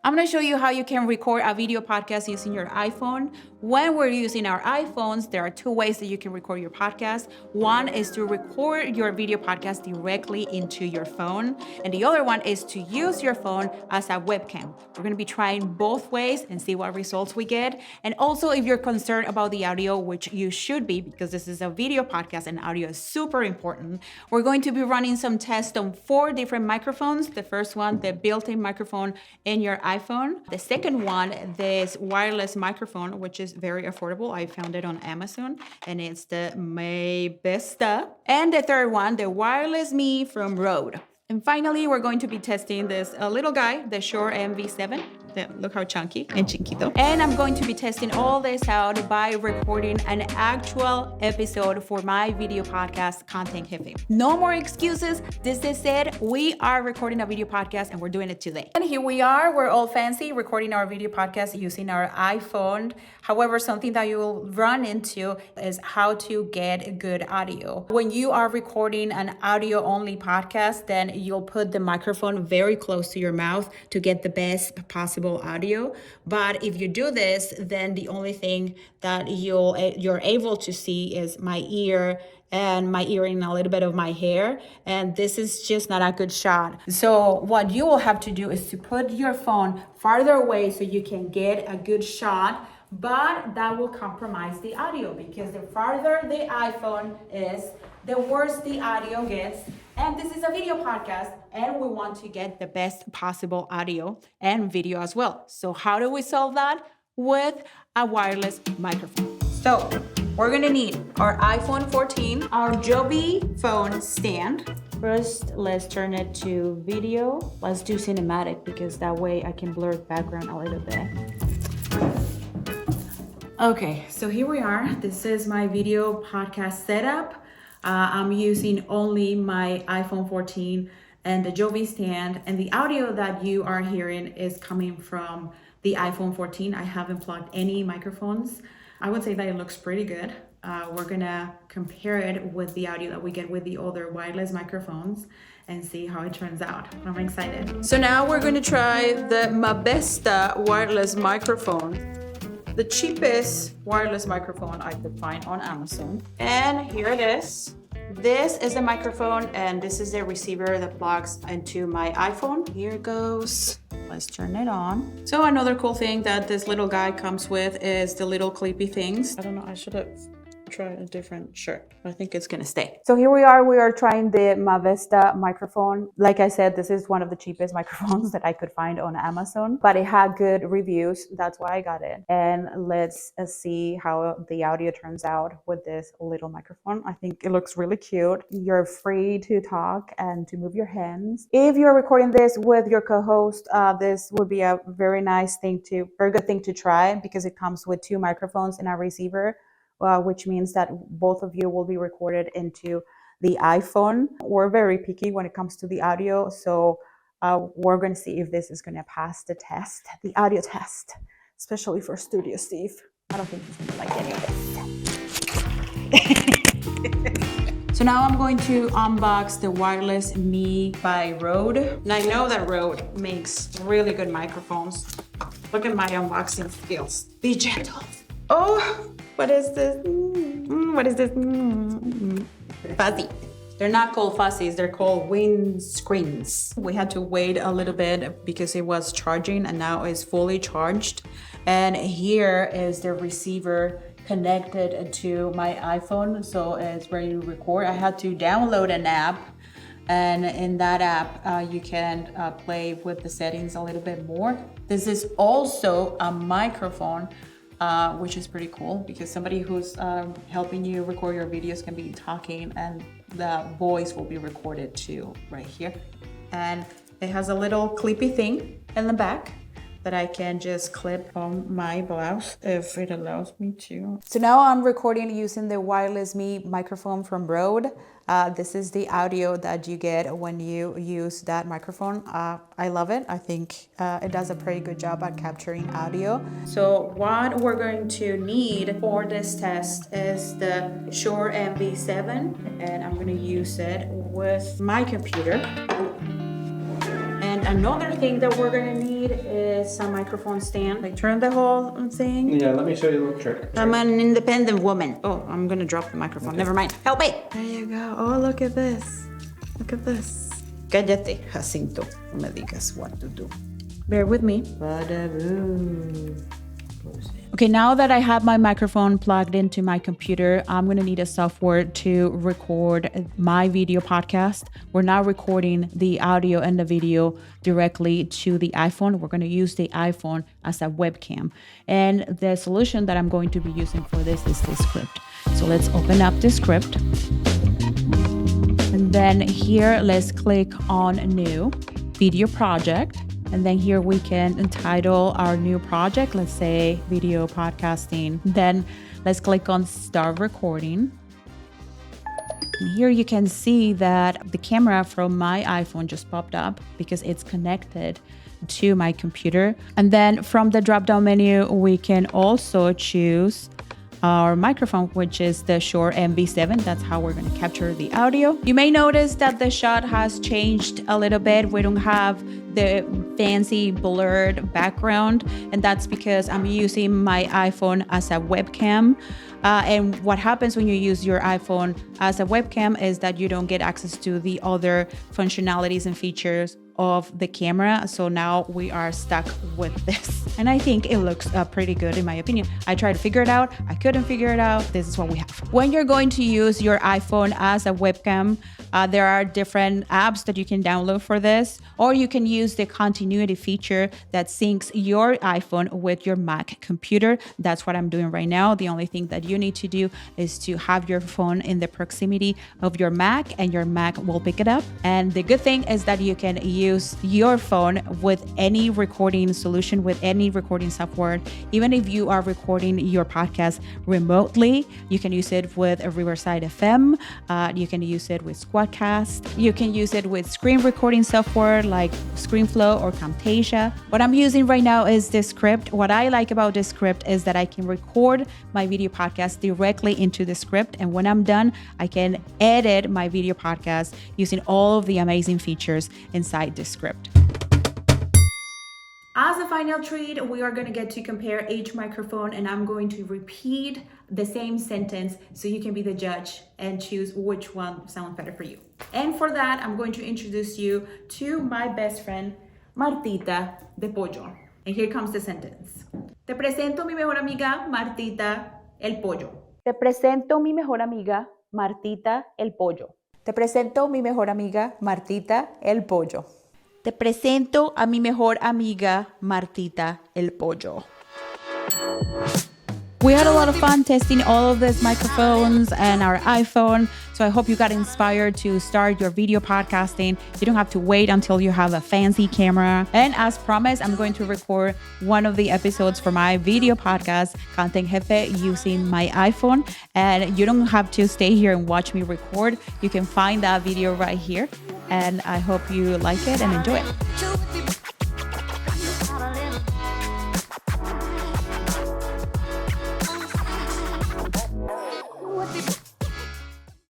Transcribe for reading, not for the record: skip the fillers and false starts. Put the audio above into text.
I'm going to show you how you can record a video podcast using your iPhone. When we're using our iPhones, there are two ways that you can record your podcast. One is to record your video podcast directly into your phone, and the other one is to use your phone as a webcam. We're going to be trying both ways and see what results we get. And also, if you're concerned about the audio, which you should be because this is a video podcast and audio is super important, we're going to be running some tests on 4 different microphones. The first one, the built-in microphone in your iPhone. The second one, this wireless microphone, which is very affordable. I found it on Amazon, and it's the Mavesta. And the third one, the wireless Me from Rode. And finally, we're going to be testing this little guy, the Shure MV7. Look how chunky and chiquito. And I'm going to be testing all this out by recording an actual episode for my video podcast, Content Jefe. No more excuses. This is it. We are recording a video podcast and we're doing it today. And here we are. We're all fancy recording our video podcast using our iPhone. However, something that you'll run into is how to get good audio. When you are recording an audio-only podcast, then you'll put the microphone very close to your mouth to get the best possible audio. But if you do this, then the only thing that you're able to see is my ear and my earring, a little bit of my hair, and this is just not a good shot. So what you will have to do is to put your phone farther away so you can get a good shot, but that will compromise the audio because the farther the iPhone is, the worse the audio gets. And this is a video podcast, and we want to get the best possible audio and video as well. So how do we solve that? With a wireless microphone. So we're gonna need our iPhone 14, our Joby phone stand. First, let's turn it to video. Let's do cinematic because that way I can blur the background a little bit. Okay, so here we are. This is my video podcast setup. I'm using only my iPhone 14 and the Joby stand, and the audio that you are hearing is coming from the iPhone 14. I haven't plugged any microphones. I would say that it looks pretty good. We're gonna compare it with the audio that we get with the other wireless microphones and see how it turns out. I'm excited. So now we're gonna try the Mavesta wireless microphone. The cheapest wireless microphone I could find on Amazon. And here it is. This is the microphone and this is the receiver that plugs into my iPhone. Here it goes. Let's turn it on. So another cool thing that this little guy comes with is the little clippy things. I don't know, I should have tried a different shirt. I think it's gonna stay. So here we are trying the Mavesta microphone. Like I said, this is one of the cheapest microphones that I could find on Amazon, but it had good reviews. That's why I got it. And let's see how the audio turns out with this little microphone. I think it looks really cute. You're free to talk and to move your hands. If you're recording this with your co-host, this would be a very good thing to try because it comes with 2 microphones and a receiver. Which means that both of you will be recorded into the iPhone. We're very picky when it comes to the audio, so we're going to see if this is going to pass the test, the audio test, especially for Studio Steve. I don't think he's going to like any of this. So now I'm going to unbox the Wireless Me by Rode. And I know that Rode makes really good microphones. Look at my unboxing skills. Be gentle. Oh, what is this? What is this? Fuzzy. They're not called fuzzies, they're called windscreens. We had to wait a little bit because it was charging and now it's fully charged. And here is the receiver connected to my iPhone, so it's ready to record. I had to download an app, and in that app, you can play with the settings a little bit more. This is also a microphone, which is pretty cool because somebody who's helping you record your videos can be talking and the voice will be recorded too right here. And it has a little clippy thing in the back that I can just clip on my blouse if it allows me to. So now I'm recording using the Wireless Me microphone from Rode. This is the audio that you get when you use that microphone. I love it. I think it does a pretty good job at capturing audio. So what we're going to need for this test is the Shure MV7, and I'm going to use it with my computer. And another thing that we're going to need need is a microphone stand. Like turn the whole thing. Yeah, let me show you a little trick. I'm an independent woman. Oh, I'm gonna drop the microphone. Okay. Never mind. Help me. There you go. Oh, look at this. Look at this. Cállate, Jacinto. No me digas what to do. Bear with me. Okay, now that I have my microphone plugged into my computer, I'm going to need a software to record my video podcast. We're now recording the audio and the video directly to the iPhone. We're going to use the iPhone as a webcam. And the solution that I'm going to be using for this is the script. So let's open up the script. And then here, let's click on New Video Project. And then here we can entitle our new project, let's say video podcasting. Then let's click on Start Recording. And here you can see that the camera from my iPhone just popped up because it's connected to my computer. And then from the drop-down menu, we can also choose our microphone, which is the Shure MV7. That's how we're going to capture the audio. You may notice that the shot has changed a little bit. We don't have the fancy blurred background, and that's because I'm using my iPhone as a webcam. And what happens when you use your iPhone as a webcam is that you don't get access to the other functionalities and features of the camera. So now we are stuck with this. And I think it looks pretty good in my opinion. I tried to figure it out. I couldn't figure it out. This is what we have. When you're going to use your iPhone as a webcam, there are different apps that you can download for this, or you can use the continuity feature that syncs your iPhone with your Mac computer. That's what I'm doing right now. The only thing that you need to do is to have your phone in the proximity of your Mac, and your Mac will pick it up. And the good thing is that you can use your phone with any recording solution, with any recording software. Even if you are recording your podcast remotely, you can use it with a Riverside FM. You can use it with Squadcast. You can use it with screen recording software like ScreenFlow or Camtasia. What I'm using right now is this script. What I like about this script is that I can record my video podcast directly into the script. And when I'm done, I can edit my video podcast using all of the amazing features inside this script. As a final treat, we are going to get to compare each microphone, and I'm going to repeat the same sentence so you can be the judge and choose which one sounds better for you. And for that, I'm going to introduce you to my best friend, Martita de Pollo. And here comes the sentence. Te presento mi mejor amiga, Martita el Pollo. Te presento mi mejor amiga, Martita el Pollo. Te presento mi mejor amiga, Martita el Pollo. Te presento a mi mejor amiga, Martita el Pollo. We had a lot of fun testing all of these microphones and our iPhone. So I hope you got inspired to start your video podcasting. You don't have to wait until you have a fancy camera. And as promised, I'm going to record one of the episodes for my video podcast, Content Jefe, using my iPhone. And you don't have to stay here and watch me record. You can find that video right here. And I hope you like it and enjoy it.